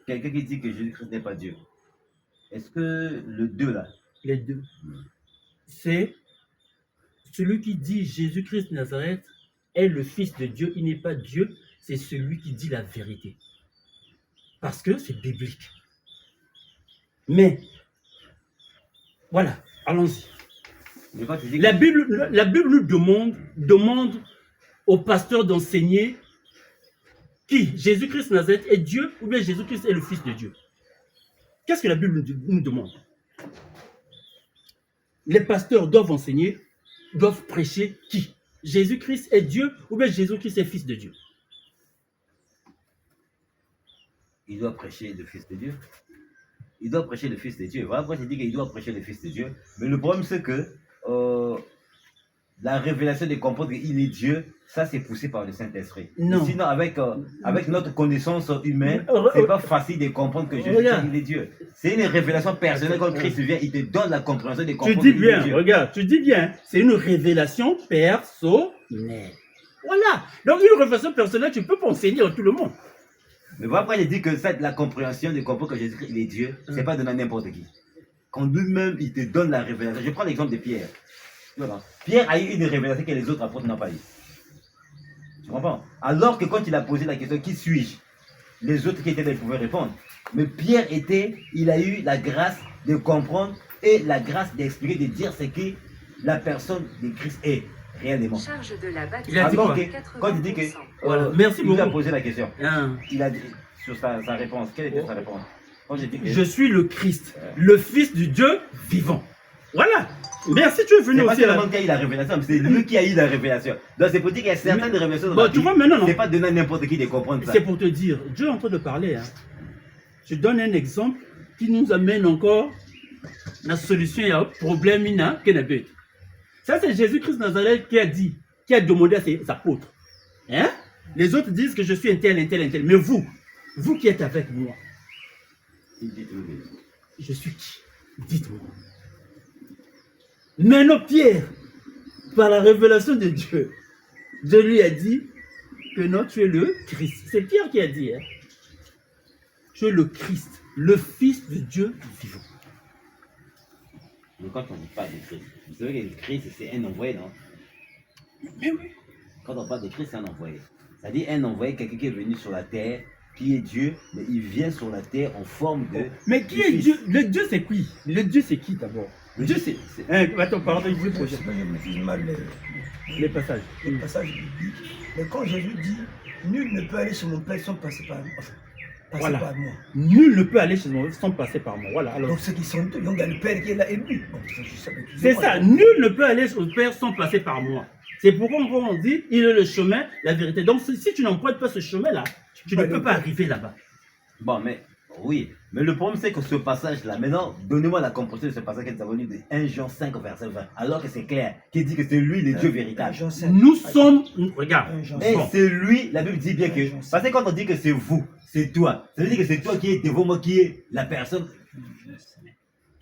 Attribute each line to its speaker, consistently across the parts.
Speaker 1: quelqu'un qui dit que Jésus-Christ n'est pas Dieu, est-ce que le 2 là,
Speaker 2: Les deux. C'est celui qui dit Jésus-Christ de Nazareth est le Fils de Dieu, il n'est pas Dieu, c'est celui qui dit la vérité. Parce que c'est biblique. Mais, voilà, allons-y.
Speaker 1: mais quand tu dis que-
Speaker 2: La Bible nous demande au pasteur d'enseigner qui Jésus-Christ de Nazareth est Dieu ou bien Jésus-Christ est le Fils de Dieu. Qu'est-ce que la Bible nous demande? Les pasteurs doivent enseigner, doivent prêcher qui? Jésus-Christ est Dieu ou bien Jésus-Christ est Fils de Dieu?
Speaker 1: il doit prêcher le Fils de Dieu. Il doit prêcher le Fils de Dieu. Voilà pourquoi je dis qu'il doit prêcher le Fils de Dieu. Mais le problème, c'est que la révélation de comprendre qu'il est Dieu, ça, c'est poussé par le Saint-Esprit.
Speaker 2: Non.
Speaker 1: Sinon, avec notre connaissance humaine, c'est pas facile de comprendre que Jésus il est Dieu. C'est une révélation personnelle quand Christ vient, il te donne la compréhension de comprendre
Speaker 2: Tu dis
Speaker 1: qu'il est
Speaker 2: bien,
Speaker 1: Dieu.
Speaker 2: regarde, tu dis bien, c'est une révélation personnelle. Voilà. Donc, une révélation personnelle, tu peux pas enseigner à tout le monde.
Speaker 1: Mais voilà pourquoi je dis que la compréhension de comprendre que Jésus-Christ il est Dieu, c'est pas donné à n'importe qui. Quand lui-même, il te donne la révélation. Je prends l'exemple de Pierre. Voilà. Pierre a eu une révélation que les autres apôtres n'ont pas eu. Tu comprends? Alors que quand il a posé la question, qui suis-je? Les autres qui étaient là, ils pouvaient répondre. Mais Pierre il a eu la grâce de comprendre et la grâce d'expliquer, de dire ce que la personne de Christ est réellement.
Speaker 3: Charge de la batterie.
Speaker 2: Il a dit quoi?
Speaker 1: Quand il dit que
Speaker 2: Voilà. Merci
Speaker 1: il lui a
Speaker 2: beaucoup.
Speaker 1: posé la question,
Speaker 2: Hein.
Speaker 1: il a dit sur sa réponse, quelle était sa réponse? Quand j'ai dit que
Speaker 2: Je suis le Christ, le Fils du Dieu vivant. Voilà. Merci, tu es venu
Speaker 1: c'est pas
Speaker 2: aussi. là.
Speaker 1: seulement qui a eu la révélation, mais c'est lui qui a eu la révélation. Donc c'est pour dire qu'il y a certaines révélations dans
Speaker 2: Bon,
Speaker 1: la
Speaker 2: tu
Speaker 1: Bible,
Speaker 2: vois, maintenant, non.
Speaker 1: c'est pas donné à n'importe qui de comprendre ça.
Speaker 2: C'est pour te dire, Dieu est en train de parler. Hein. Je donne un exemple qui nous amène encore la solution à un problème qu'il y a. Ça, c'est Jésus-Christ de Nazareth qui a dit, qui a demandé à ses apôtres. Hein? Les autres disent que je suis un tel, un tel, un tel. Mais vous qui êtes avec moi,
Speaker 1: Il dit tout.
Speaker 2: je suis qui? Dites-moi. Maintenant, Pierre, par la révélation de Dieu, Dieu lui a dit que non, tu es le Christ. C'est Pierre qui a dit, hein? Tu es le Christ, le Fils de Dieu vivant.
Speaker 1: Mais quand on ne parle de Christ, vous savez que le Christ c'est un envoyé, non?
Speaker 2: Mais oui.
Speaker 1: Quand on parle de Christ, c'est un envoyé. C'est-à-dire un envoyé, quelqu'un qui est venu sur la terre, qui est Dieu, mais il vient sur la terre en forme de.
Speaker 2: Mais qui est Dieu? Le Dieu, c'est qui? Le Dieu, c'est qui d'abord?
Speaker 1: Le Dieu, c'est.
Speaker 2: Attends, pardon, je vais
Speaker 4: Je
Speaker 2: poser
Speaker 4: maîtrise mal
Speaker 2: les passages.
Speaker 4: les passages bibliques. Mais quand Jésus dit, nul ne peut aller sur mon père sans passer par moi. Passer
Speaker 2: Voilà.
Speaker 4: par moi.
Speaker 2: Nul ne peut aller chez moi sans passer par moi. Voilà. Alors,
Speaker 4: Donc ceux qui sont donc il y a le Père qui est là et lui. Bon,
Speaker 2: c'est ça. Nul ne peut aller au Père sans passer par moi. C'est pourquoi on dit, il est le chemin, la vérité. Donc, si tu n'empruntes pas ce chemin-là, tu ne peux pas arriver là-bas.
Speaker 1: Bon, mais oui. Mais le problème, c'est que ce passage-là, maintenant, donnez-moi la compréhension de ce passage qui est venu de 1 Jean 5, verset 20. Alors que c'est clair, qui dit que c'est lui le Dieu véritable.
Speaker 4: Jean 5.
Speaker 2: Nous sommes, regarde,
Speaker 1: Et
Speaker 2: bon,
Speaker 1: c'est lui, la Bible dit bien que. Parce que quand on dit que c'est vous, c'est toi, ça veut dire que c'est toi qui es devant moi, qui est la personne.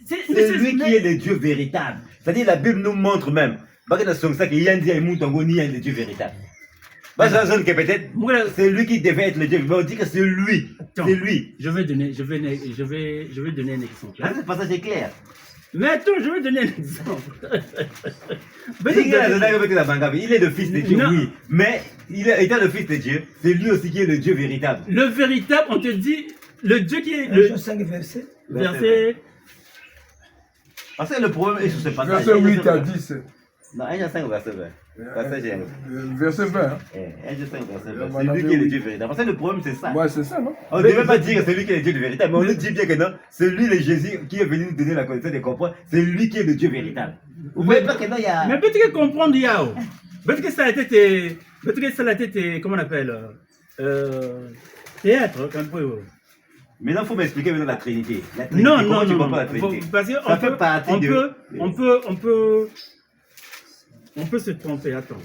Speaker 1: C'est lui qui est le Dieu véritable. C'est-à-dire la Bible nous montre même. Parce que dans ça, qu'il y a un Dieu, il y a le Dieu véritable. Parce que que peut-être, c'est lui qui devait être le Dieu. Mais on dit que c'est lui.
Speaker 2: Attends,
Speaker 1: C'est lui.
Speaker 2: je vais donner un exemple.
Speaker 1: Là, ce passage est clair.
Speaker 2: Mais attends, je vais donner un exemple.
Speaker 1: Il est le fils de Dieu,
Speaker 2: Non.
Speaker 1: oui. Mais étant le fils de Dieu, c'est lui aussi qui est le Dieu véritable.
Speaker 2: Le véritable, on te dit, le Dieu qui est
Speaker 4: Jean
Speaker 2: le
Speaker 4: 5, verset.
Speaker 2: verset.
Speaker 1: Parce que le problème est sur ce passage.
Speaker 5: Verset 8 à 10.
Speaker 1: Non, 1 Jean 5, verset 20.
Speaker 5: Verset 20. Hein?
Speaker 1: 1 Jean 5, verset 20. C'est lui qui est le Dieu véritable. Parce que le problème, c'est ça.
Speaker 5: Ouais, c'est ça, non?
Speaker 1: On ne devait pas dire que c'est lui qui est le Dieu véritable, mais on nous dit bien que non, c'est lui le Jésus qui est venu nous donner la connaissance de comprendre, c'est lui qui est le Dieu véritable. Vous voyez pas que non, il y a.
Speaker 2: Mais peut-être que comprendre, Yao. Peut-être que ça a été peut-être que ça a été, comment on appelle, théâtre, un peu.
Speaker 1: Maintenant, il faut m'expliquer maintenant la Trinité. La Trinité.
Speaker 2: Non,
Speaker 1: Comment
Speaker 2: non,
Speaker 1: tu
Speaker 2: non,
Speaker 1: comprends
Speaker 2: non.
Speaker 1: la Trinité?
Speaker 2: Parce que
Speaker 1: Ça fait partie
Speaker 2: on peut se tromper, attends.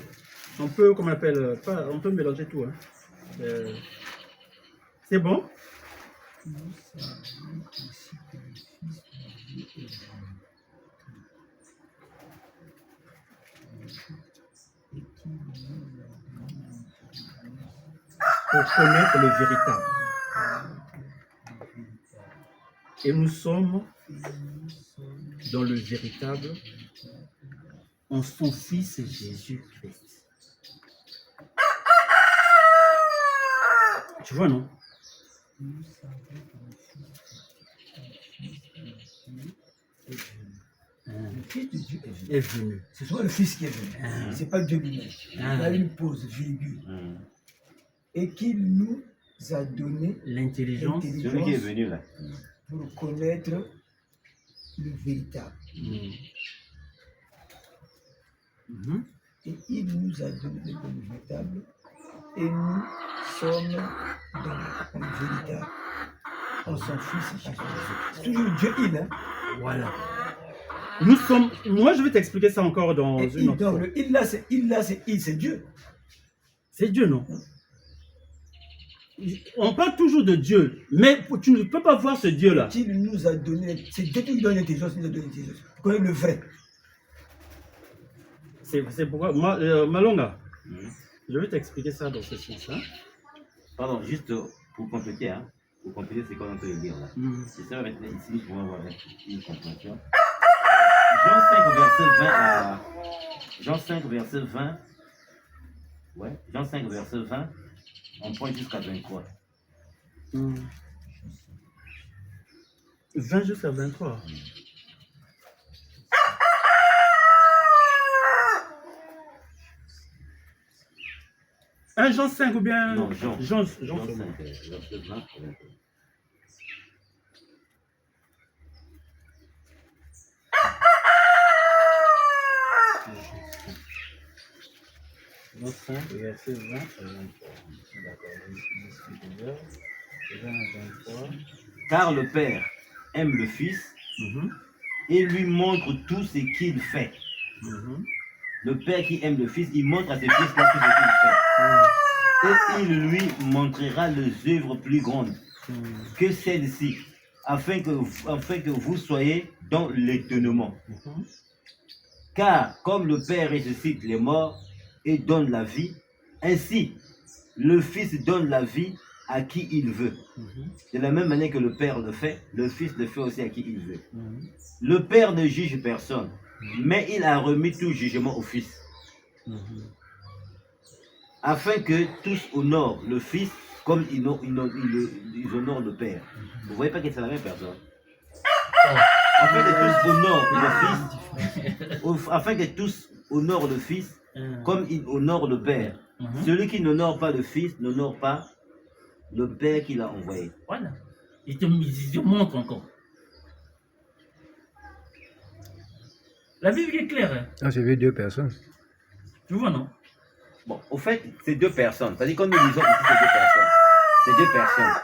Speaker 2: On peut, comment on appelle, on peut mélanger tout. Hein. C'est bon? Pour connaître le véritable. Et nous sommes dans le véritable en son Fils Jésus-Christ. Tu vois, non?
Speaker 4: Le Fils de Dieu est venu.
Speaker 2: Est venu.
Speaker 4: C'est souvent le Fils qui est venu. C'est pas Dieu lui-même. Il a une pause, virgule. Et qu'il nous a donné
Speaker 2: L'intelligence.
Speaker 1: Celui qui est venu là.
Speaker 4: pour connaître le véritable. Et il nous a donné le véritable. Et nous sommes dans le véritable. En son Fils Jésus. C'est toujours Dieu, il. Hein?
Speaker 2: Voilà. Nous sommes. Moi, je vais t'expliquer ça encore dans
Speaker 4: Et
Speaker 2: une autre fois.
Speaker 4: le il là, c'est il là, c'est il, c'est Dieu.
Speaker 2: C'est Dieu, non? On parle toujours de Dieu, mais tu ne peux pas voir ce Dieu-là.
Speaker 4: Qu'il nous a donné, c'est Dieu qui nous donne l'intelligence, il nous a donné l'intelligence. Pour connaître le vrai.
Speaker 2: C'est pourquoi, Malonga, je vais t'expliquer ça dans ce sens-là.
Speaker 1: Pardon, juste pour compléter, hein. Pour compléter ce qu'on peut dire là. C'est ça, maintenant, ici, nous pouvons avoir une compréhension. Jean 5, verset 20 à... Jean 5, verset 20. Ouais, Jean 5, verset 20. On pointe jusqu'à 23.
Speaker 2: 20 jusqu'à 23. Un Jean 5 ou bien...
Speaker 1: Non, Jean.
Speaker 2: Jean
Speaker 1: Jean 5,
Speaker 2: seulement.
Speaker 1: verset 20 à 23.
Speaker 2: Jean 5, verset 20 à 23. D'accord. 20 à 23.
Speaker 1: Car le Père aime le Fils et lui montre tout ce qu'il fait. Le Père qui aime le Fils, il montre à ce Fils-là tout ce qu'il fait. Et il lui montrera les œuvres plus grandes que celles-ci, afin que vous soyez dans l'étonnement. Car comme le Père ressuscite les morts et donne la vie, ainsi le Fils donne la vie à qui il veut. De la même manière que le Père le fait, le Fils le fait aussi à qui il veut. Le Père ne juge personne, mais il a remis tout jugement au Fils. Afin que tous honorent le Fils comme ils honorent le Père. Vous voyez pas que c'est la même personne? Afin que tous honorent le Fils, afin que tous honorent le Fils comme ils honorent le Père. Celui qui n'honore pas le Fils n'honore pas le Père qui l'a envoyé.
Speaker 2: Voilà. Il te montre encore. La Bible est claire. Hein?
Speaker 5: Ah, j'ai vu deux personnes.
Speaker 2: Tu vois, non?
Speaker 1: Bon, au fait, c'est deux personnes. C'est-à-dire quand nous lisons ici, c'est deux personnes. C'est deux personnes.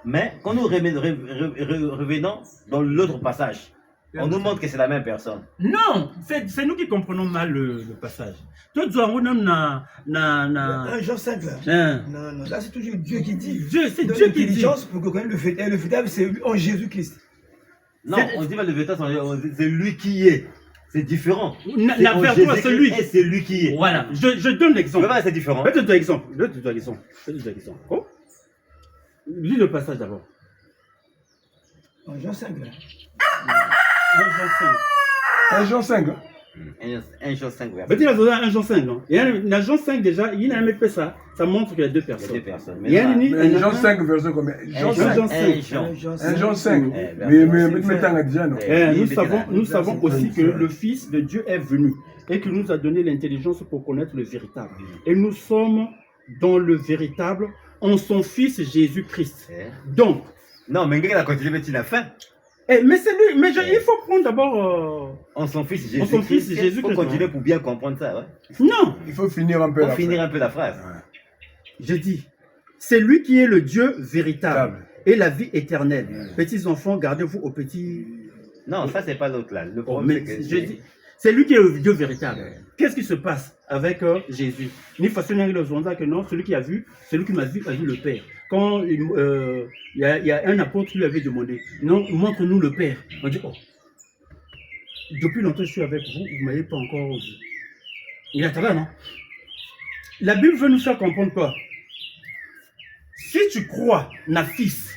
Speaker 1: Mais quand nous revenons dans l'autre passage, on nous montre que c'est la même personne.
Speaker 2: Non, c'est nous qui comprenons mal le passage. Toi, tu as
Speaker 4: Un Jean 5 là. Non, là c'est toujours Dieu qui dit.
Speaker 2: Dieu, c'est
Speaker 4: Donne
Speaker 2: Dieu qui dit.
Speaker 4: l'intelligence pour connaître le véritable. Le véritable, c'est en Jésus-Christ.
Speaker 1: Non, on dit pas le véritable, c'est lui qui est. C'est différent.
Speaker 2: La vertu, c'est lui.
Speaker 1: Et c'est lui qui est.
Speaker 2: Voilà, je donne l'exemple.
Speaker 1: C'est différent.
Speaker 2: Je te donne l'exemple. Oh. Lis le passage d'abord.
Speaker 4: En Jean 5 là.
Speaker 5: 1 Jean 5.
Speaker 1: 1 Jean 5,
Speaker 2: Mais tu as besoin 1 Jean 5, non? Dans Jean 5 déjà, il y a un peu ça. Ça montre qu'il y a deux personnes.
Speaker 1: Il y a deux personnes.
Speaker 2: Il y a une
Speaker 5: Jean 5, verset combien? Jean 5. 1 Jean 5. Mais déjà, non.
Speaker 2: Nous savons aussi que le Fils de Dieu est venu et qu'il nous a donné l'intelligence pour connaître le véritable. Et nous sommes dans le véritable en son Fils Jésus-Christ. Donc.
Speaker 1: Non, mais il a continué, mais il a faim.
Speaker 2: Mais c'est lui, mais il faut prendre d'abord.
Speaker 1: En son Fils Jésus-Christ.
Speaker 2: En son Fils Jésus-Christ.
Speaker 1: Il faut continuer pour bien comprendre ça. Ouais.
Speaker 2: Non.
Speaker 5: Il faut finir un peu
Speaker 1: la phrase.
Speaker 2: Je dis, c'est lui qui est le Dieu véritable et la vie éternelle. Petits enfants, gardez-vous aux petits.
Speaker 1: Non, ça c'est pas l'autre là. Le problème,
Speaker 2: c'est lui qui est le Dieu véritable. Qu'est-ce qui se passe avec Jésus? Ni façon que non, celui qui m'a vu a vu le Père. Quand il y a un apôtre qui lui avait demandé, non, montre-nous le Père. On dit, oh, depuis longtemps je suis avec vous, vous ne m'avez pas encore vu. Il est là, non? La Bible veut nous faire comprendre quoi? Si tu crois na Fils,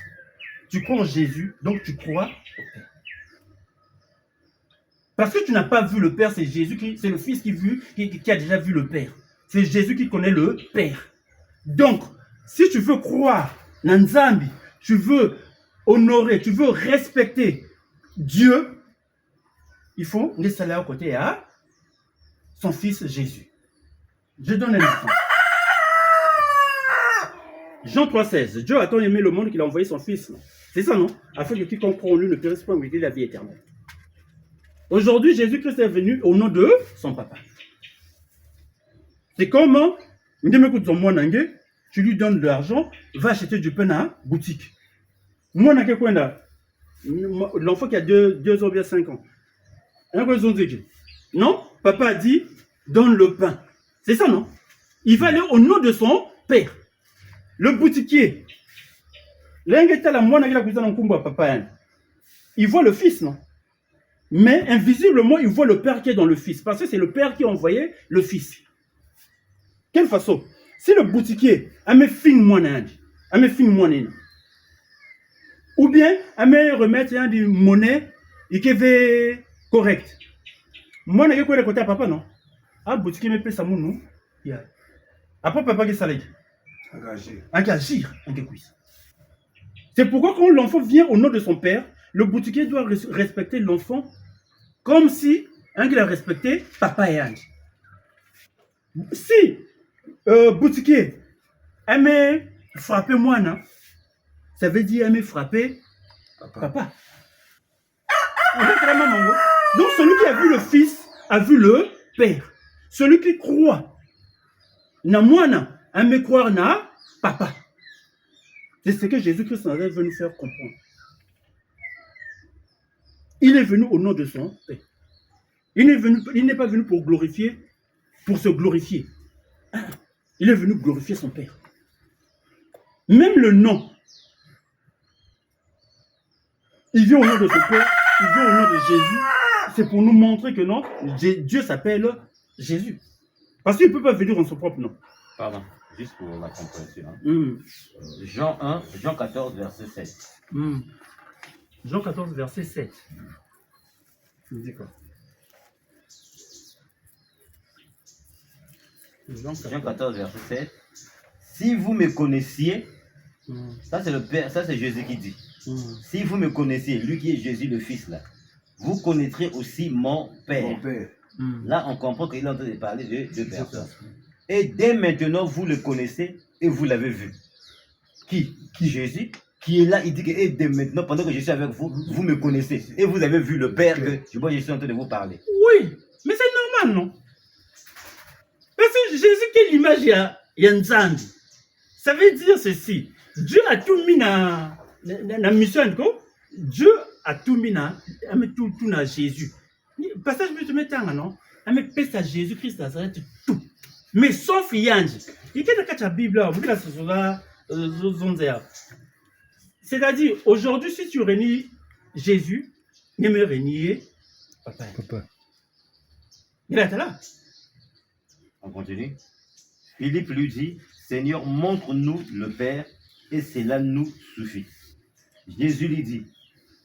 Speaker 2: tu crois en Jésus, donc tu crois au Père. Parce que tu n'as pas vu le Père, c'est Jésus qui, c'est le Fils qui a déjà vu le Père. C'est Jésus qui connaît le Père. Donc, si tu veux croire dans Nzambi, tu veux honorer, tu veux respecter Dieu, il faut laisser là au côté à son Fils Jésus. Je donne un exemple. Jean 3,16. Dieu a tant aimé le monde qu'il a envoyé son Fils. C'est ça, non? Afin que quiconque croit en lui ne périsse pas, mais qu'il ait la vie éternelle. Aujourd'hui, Jésus-Christ est venu au nom de son papa. C'est comment, tu lui donnes de l'argent, va acheter du pain à la boutique. Moi, l'enfant qui a 2 ans, bien 5 ans. Non, papa a dit, donne le pain. C'est ça, non? Il va aller au nom de son père. Le boutiquier. Il voit le fils, non? Mais invisiblement, il voit le père qui est dans le fils. Parce que c'est le père qui a envoyé le fils. Quelle façon? Si le boutiquier a mis fin moine, ou bien a mis remettre une monnaie et qui est correct. Moi, je ne côté à papa, non? Ah, boutiquier me paie ça, mon après, papa qui s'allait. Agir. C'est pourquoi quand l'enfant vient au nom de son père, le boutiquier doit respecter l'enfant comme si il a respecté papa et Ange. Si boutiquier aime frapper moi, non? Ça veut dire aimer frapper papa. Donc celui qui a vu le fils a vu le père. Celui qui croit na moi, aime croire na papa. C'est ce que Jésus-Christ est venu faire comprendre. Il est venu au nom de son Père. Il n'est pas venu pour se glorifier. Il est venu glorifier son Père. Même le nom, il vient au nom de son Père, il vient au nom de Jésus. C'est pour nous montrer que non, Dieu s'appelle Jésus. Parce qu'il ne peut pas venir en son propre nom.
Speaker 1: Pardon, juste pour la compréhension. Jean 14, verset 7.
Speaker 2: Jean 14, verset 7. D'accord.
Speaker 1: Jean 14, verset 7. Si vous me connaissiez, ça c'est le Père, ça c'est Jésus qui dit. Si vous me connaissiez, lui qui est Jésus le Fils là, vous connaîtrez aussi mon Père.
Speaker 5: Mon Père.
Speaker 1: Là on comprend qu'il est en train de parler de deux personnes. Et dès maintenant vous le connaissez et vous l'avez vu. Qui Jésus, qui est là, il dit que et dès maintenant, pendant que je suis avec vous, vous me connaissez. Et vous avez vu le Père que je suis en train de vous parler.
Speaker 2: Oui, mais c'est normal, non? Parce que Jésus, quelle image il y a Nzambi. Ça veut dire ceci. Dieu a tout mis dans la mission. Dieu a tout mis dans Jésus. Parce que je me mets en non? Je me pèse à Jésus-Christ Nazareth tout. Mais sauf Yange. Il y a la Bible, c'est-à-dire, aujourd'hui, si tu réunis Jésus, il me réunir papa. Il est là.
Speaker 1: On continue. Philippe lui dit, Seigneur, montre-nous le Père, et cela nous suffit. Jésus lui dit,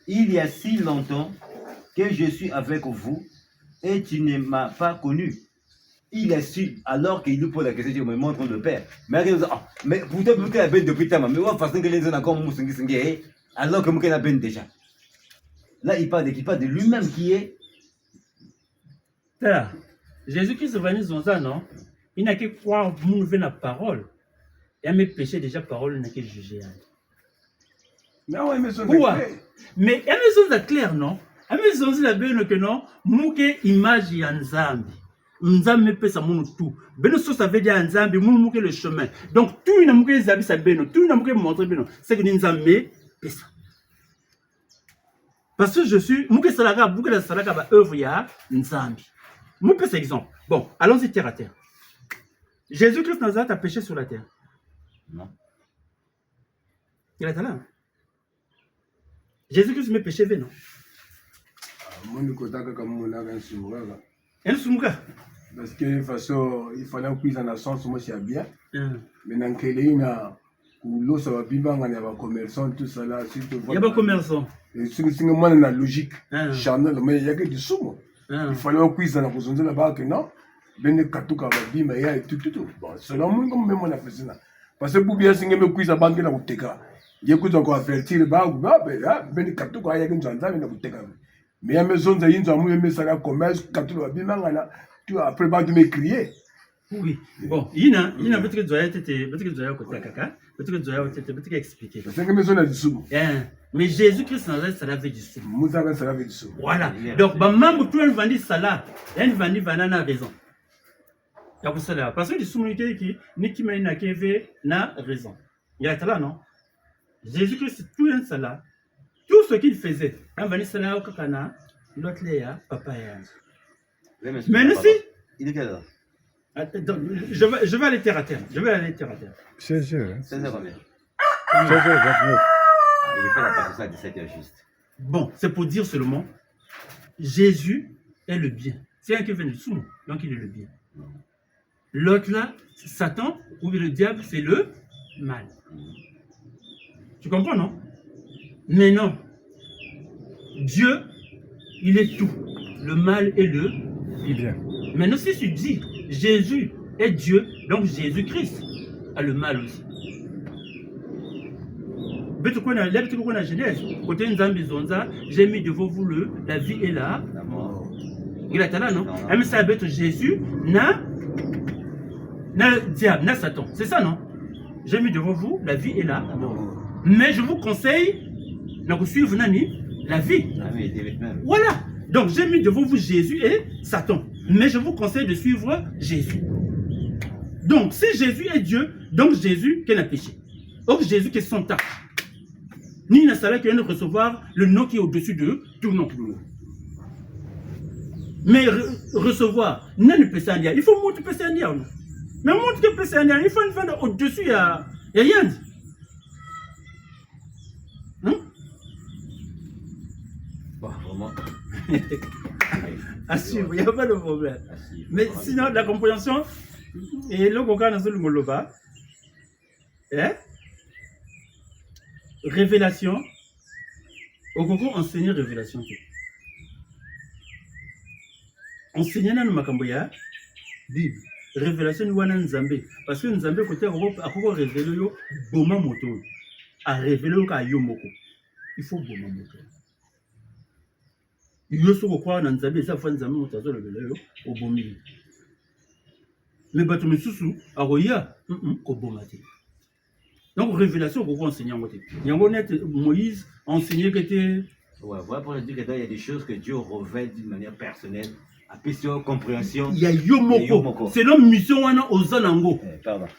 Speaker 1: il y a si longtemps que je suis avec vous, et tu ne m'as pas connu. Il est sûr, alors qu'il nous pose la question, me montre le Père. Mais pourtant, vous avez ben depuis temps, mais on façon que les gens encore alors que vous avez ben déjà. Là, il parle de lui-même qui est.
Speaker 2: Là, Jésus-Christ est venu dans ça, non? Il n'a qu'à croire, vous nous la parole. Et à mes péchés, déjà, parole, il n'a qu'à juger.
Speaker 5: Mais ouais, mais ça
Speaker 2: mais à mes choses claires, non? À mes choses, la bien que non, mouke image yanzambi. Nzambe pesa munu tout. Beno so ça veut dire nzambe munu mouke le chemin. Donc tout ina mouke zabi sa beno, tout ina mouke montrer beno. C'est que nzambe pesa. Parce que je suis mouke salaka, mouke la salaka ba œuvre ya nzambe. Mou pesa exemple. Bon, allons-y terre à terre. Jésus-Christ Nazareth a péché sur la terre.
Speaker 1: Non.
Speaker 2: Il est là. Jésus-Christ me péché non.
Speaker 5: Mon côté comme mon argent sur
Speaker 2: Elle soumuka.
Speaker 5: Parce que de toute façon, il fallait que la sens moi c'est bien. Mais dans quel L'eau, ça va bien, il y a des commerçants, tout ça là.
Speaker 2: Il y a pas de commerçants.
Speaker 5: C'est une logique charnelle, mais il y a que du sous. Il fallait un quiz dans la position là-bas que non. Ben Katouka va bien, mais il y a tout. Bon, selon moi, comme même on a fait ça. Parce que pour bien signer le quiz à banque là, il y a que encore avertir le bas, ben Katouka, il y a que nous entendons, mais il y a mes zones, il y a une ça commerce, Katouka va bien, tu as après pas de me crier.
Speaker 2: Oui, bon, il y a peut-être que tu as été, peut-être que tu as côté caca, peut-être que tu as été, peut-être expliqué.
Speaker 5: C'est que maison a du sous.
Speaker 2: Mais Jésus-Christ, ça l'avait du sous.
Speaker 5: Moussa, ça l'avait du sous.
Speaker 2: Voilà. Donc, maman, tout le monde ça là, elle va dire, banana raison. Parce que les sous-unités qui m'a n'a raison. Il y a là, non? Jésus-Christ, tout un ça tout ce qu'il faisait. Quand il va dire ça là, l'autre là, papa est. Mais nous si.
Speaker 1: Il est quelle heure?
Speaker 2: Je vais aller terre à terre.
Speaker 1: 16h. 16h combien?
Speaker 3: 16h29.
Speaker 1: J'ai fait la passation à 17h juste.
Speaker 2: Bon, c'est pour dire seulement, Jésus est le bien. C'est un qui vient du sous, donc il est le bien. L'autre là, Satan, ou le diable, c'est le mal. Tu comprends, non? Mais non. Dieu, il est tout. Le mal est le bien. Maintenant, si tu dis Jésus est Dieu, donc Jésus-Christ a le mal aussi. La Genèse, côté Nzambi Zonza, j'ai mis devant vous la vie et la mort. Il a là, non? Même ça va être Jésus, na diable, na Satan. C'est ça, non? J'ai mis devant vous la vie et la mort. Mais je vous conseille de suivre la vie. Voilà. Donc j'ai mis devant vous Jésus et Satan. Mais je vous conseille de suivre Jésus. Donc si Jésus est Dieu, donc Jésus qui a péché. Donc Jésus qui est sans tâche. Ni n'a pas qui vient de recevoir le nom qui est au-dessus de tout nom. Mais recevoir, n'a ne peut pas dire. Il faut monter peut pas dire. Mais monter que peut pas dire, il faut une fois au-dessus, il y a rien.
Speaker 1: Bon, vraiment.
Speaker 2: Assure, il n'y a pas de problème. Mais sinon, la compréhension, et le coca dans le moloba, révélation, au coco enseigner révélation. Enseigner dans le makamboya, Bible, révélation nous wana nzambe, parce que nzambe côté Europe a quoi révéler yo boma moto, a révéler ka yo moko. Il faut boma moto. Yo soko kwa na nzambe ça fa nzambe motazo le yo au bomi. Mais bato misusu a roya ko bomati. Donc révélation ko enseigner ngote. Yango net Moïse enseigné que était
Speaker 1: ouais, voilà pour dire que il y a des choses que Dieu révèle d'une manière personnelle. Appréciation, compréhension.
Speaker 2: Il y a Yomoko. C'est l'homme mission aux Zanango.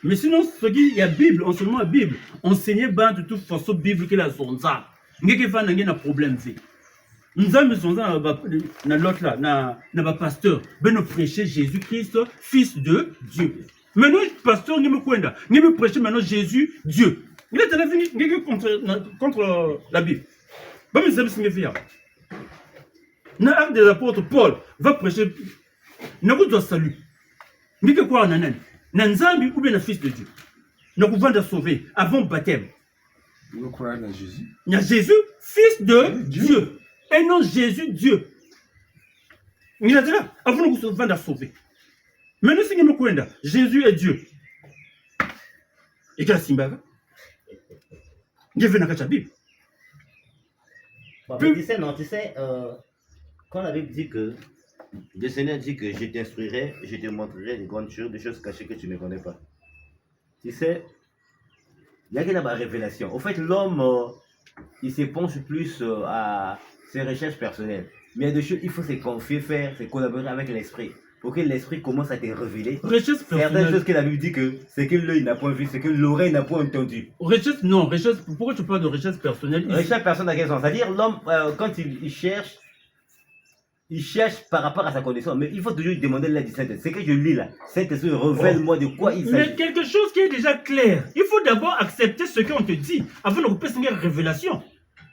Speaker 2: Mais sinon, ce qui y a Bible, enseignement à Bible, enseigner de toute façon Bible qui la zonza. N'y a pas de problème. Nous avons zonza dans l'autre là, dans le pasteur, nous prêcher Jésus-Christ, fils de Dieu. Mais nous, pasteur, nous me prêcher maintenant Jésus, Dieu. Il est allé contre la Bible. Bah, mais ça me fait. Dans l'acte des apôtres, Paul va prêcher. Nous avons salut. Nous avons quoi en anan? Nanzambi ou bien le fils de Dieu. Nous avons sauver avant le baptême.
Speaker 5: Nous croyons en Jésus.
Speaker 2: Il y a Jésus, fils de Dieu. Et non Jésus, Dieu. Il a dit là, avant nous avons sauver. Mais nous sommes croyants. Jésus est Dieu. Et qu'est-ce qu'il y a? Il y a la Bible.
Speaker 1: Tu sais, quand la Bible dit que le Seigneur dit que je t'instruirai, je te montrerai des grandes choses, des choses cachées que tu ne connais pas. Tu sais, il y a la révélation. Au fait, l'homme, il se penche plus à ses recherches personnelles. Mais il y a des choses, il faut se confier, faire, se collaborer avec l'esprit. Pour que l'esprit commence à te révéler certaines choses que la Bible dit que c'est que l'œil n'a point vu, c'est que l'oreille n'a point entendu.
Speaker 2: Recherche, non, recherche, pourquoi tu parles de recherche personnelle?
Speaker 1: Recherche personnelle, à quel sens? C'est-à-dire, l'homme, quand il cherche par rapport à sa connaissance, mais il faut toujours lui demander l'aide du Saint-Esprit. C'est que je lis là. Saint-Esprit, révèle-moi de quoi il s'agit.
Speaker 2: Mais quelque chose qui est déjà clair. Il faut d'abord accepter ce qu'on te dit avant de repasser une révélation.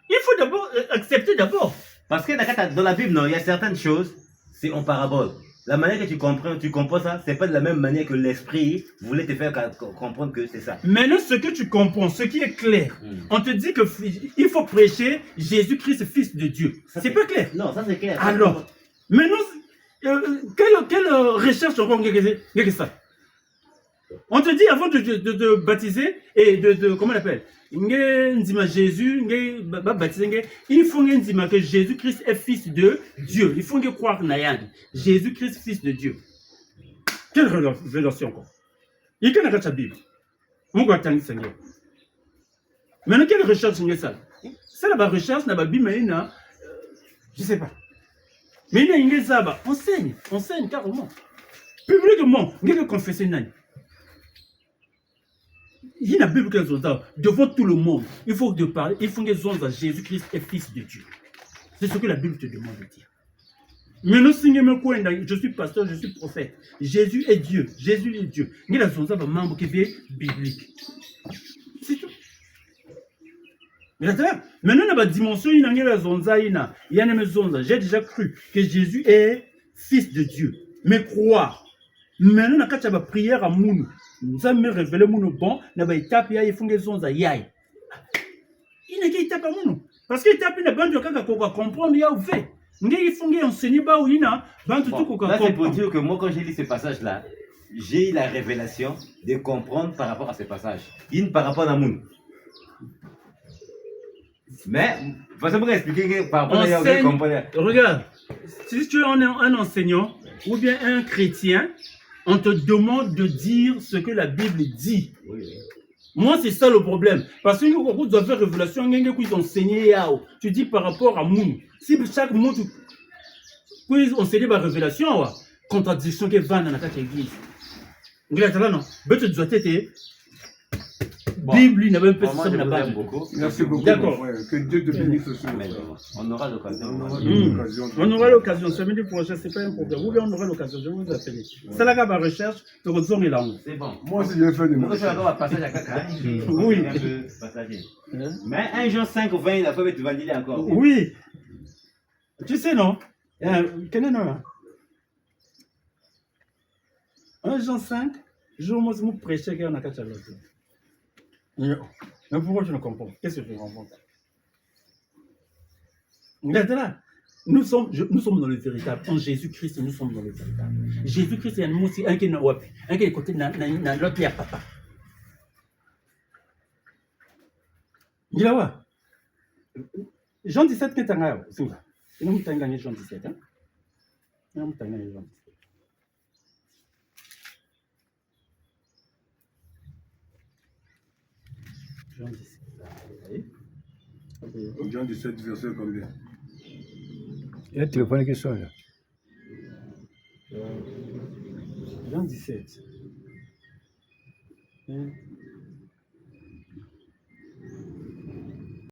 Speaker 2: Il faut d'abord accepter d'abord.
Speaker 1: Parce que dans la Bible, non, il y a certaines choses, c'est en parabole. La manière que tu comprends ça, c'est pas de la même manière que l'esprit voulait te faire comprendre que c'est ça.
Speaker 2: Maintenant, ce que tu comprends, ce qui est clair, on te dit qu'il faut prêcher Jésus-Christ, Fils de Dieu. C'est pas clair.
Speaker 1: Non, ça c'est clair.
Speaker 2: Alors, maintenant, quelle recherche encore que ça? On te dit avant de baptiser et comment on appelle? Jésus, il faut que Jésus-Christ est fils de Dieu. Il faut croire Nayan. Jésus-Christ, fils de Dieu. Quelle révélation encore? Il y a une Bible. Maintenant, quelle recherche c'est ça? C'est la recherche, la Bible, je ne sais pas. Mais il y a ça, enseigne carrément. Publiquement, il y a confesser. Il y a une Bible qui est devant tout le monde. Il faut te parler, il faut que Jésus-Christ est fils de Dieu. C'est ce que la Bible te demande de dire. Mais nous, je suis pasteur, je suis prophète. Jésus est Dieu. Jésus est Dieu. Il y a un membre qui est biblique. C'est tout. Maintenant, dans la dimension, il y a une maison. J'ai déjà cru que Jésus est fils de Dieu. Mais croire. Maintenant, quand tu as prière à Mounou, nous avons révélé Mounou bon, nous avons étape, il faut que zonza yaï. Il n'est qu'étape à Mounou. Parce qu'il étape, il a besoin de comprendre, il y a ouvert. Il faut enseigner bah oui na là
Speaker 1: c'est pour dire que moi quand j'ai lu ce passage là j'ai eu la révélation de comprendre par rapport à ce passage par rapport à Moun mais faut me expliquer par rapport à comprendre.
Speaker 2: Regarde, si tu es un enseignant ou bien un chrétien, on te demande de dire ce que la Bible dit. Oui. Moi, c'est ça le problème. Parce que nous, vous avez révélation, ils ont enseigné Yao. Tu dis par rapport à Moun. Si chaque mot, ils ont enseigné par révélation, contradiction qui est dans la église. Non, mais tu dois être. Bible, il n'a même pas ça, n'a pas
Speaker 5: beaucoup. Merci beaucoup.
Speaker 2: D'accord.
Speaker 5: Que Dieu te bénisse aussi.
Speaker 1: On aura l'occasion.
Speaker 2: On aura l'occasion. Samedi prochain, ce n'est pas un problème. Oui, on aura l'occasion. Je vais vous appeler. C'est la gamme à recherche. Tu retournes là.
Speaker 1: C'est bon.
Speaker 5: Moi aussi, je fais des
Speaker 1: mots. Moi, je vais avoir un passage à Kaka.
Speaker 2: Oui.
Speaker 1: Mais 1 Jean 5 ou 20, il a fallu que tu valides encore.
Speaker 2: Oui. Tu sais, non? Quel est le nom? 1 Jean 5, je vais vous prêcher qu'il y a un catalogue. Mais pourquoi tu ne comprends pas? Qu'est-ce que tu comprends? Maintenant, nous sommes dans le véritable. En Jésus-Christ, nous sommes dans le véritable. Jésus-Christ est un mot, c'est un qui est côté dans l'autre pierre, papa. Il y a Jean 17 qui est en haut. Il nous a gagné Jean 17. Il nous a gagné Jean 17. Jean 17.
Speaker 5: Jean 17, verset combien?
Speaker 3: Il y a téléphone qui sonne là.
Speaker 2: Jean 17.